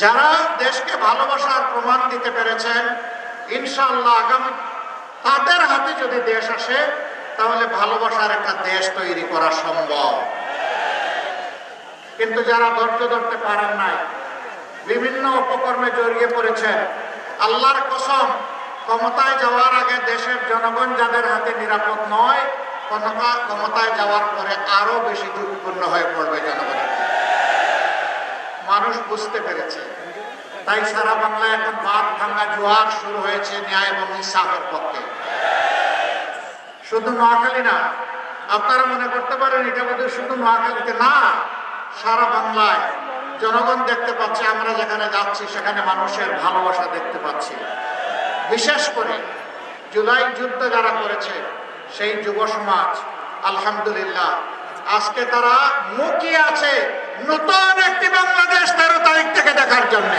যারা দেশকে ভালোবাসার প্রমাণ দিতে পেরেছেন, ইনশাআল্লাহ আগামী তাদের হাতে যদি দেশ আসে তাহলে ভালোবাসার একটা দেশ তৈরি করা সম্ভব। কিন্তু যারা ধৈর্য ধরতে পারেন নাই, বিভিন্ন অপকর্মে জড়িয়ে পড়েছেন, আল্লাহর কসম ক্ষমতায় যাওয়ার আগে দেশের জনগণ যাদের হাতে নিরাপদ নয়, ক্ষমতায় যাওয়ার পরে আরো বেশি ঝুঁকিপূর্ণ হয়ে পড়বে জনগণের। মানুষ বুঝতে পেরেছে, তাই সারা বাংলায় এখন বাঁধ ভাঙা জোয়ার শুরু হয়েছে ন্যায় এবং ইনসাফের পক্ষে। শুধু নোয়াখালী না, আপনারা মনে করতে পারেন এটা বোধহয় শুধু নোয়াখালীতে না, সারা বাংলায় জনগণ দেখতে পাচ্ছে, আমরা যেখানে যাচ্ছি সেখানে মানুষের ভালোবাসা দেখতে পাচ্ছি। বিশেষ করে জুলাই যুদ্ধ যারা করেছে সেই যুব সমাজ আলহামদুলিল্লাহ আজকে তারা মুখিয়ে আছে নতুন একটি বাংলাদেশ 13 তারিখ থেকে দেখার জন্য।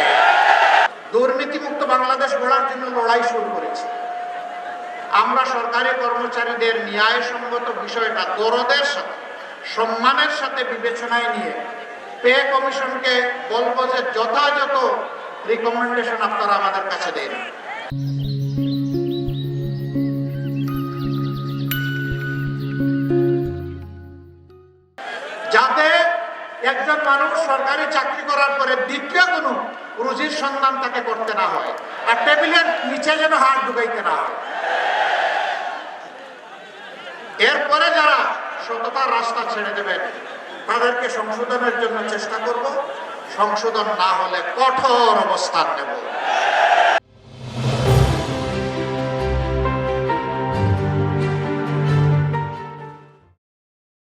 দুর্নীতিমুক্ত বাংলাদেশ গড়ার জন্য লড়াই শুরু করেছি। আমরা সরকারি কর্মচারীদের ন্যায়সঙ্গত বিষয়টা দরদের সাথে, সম্মানের সাথে বিবেচনায় নিয়ে পে কমিশনকে বলবো যে যথাযথ রিকমেন্ডেশন আপনারা আমাদের কাছে দেন, যাতে একজন মানুষ সরকারি চাকরি করার পরে দ্বিতীয় কোনো রুজির সন্ধান তাকে করতে না হয়, আর টেবিলের নিচে যেন হাত ঢুকাইতে না হয়। এরপরে যারা সততার রাস্তা ছেড়ে দেবেন তাদেরকে সংশোধনের জন্য চেষ্টা করব, সংশোধন না হলে কঠোর অবস্থান নেব।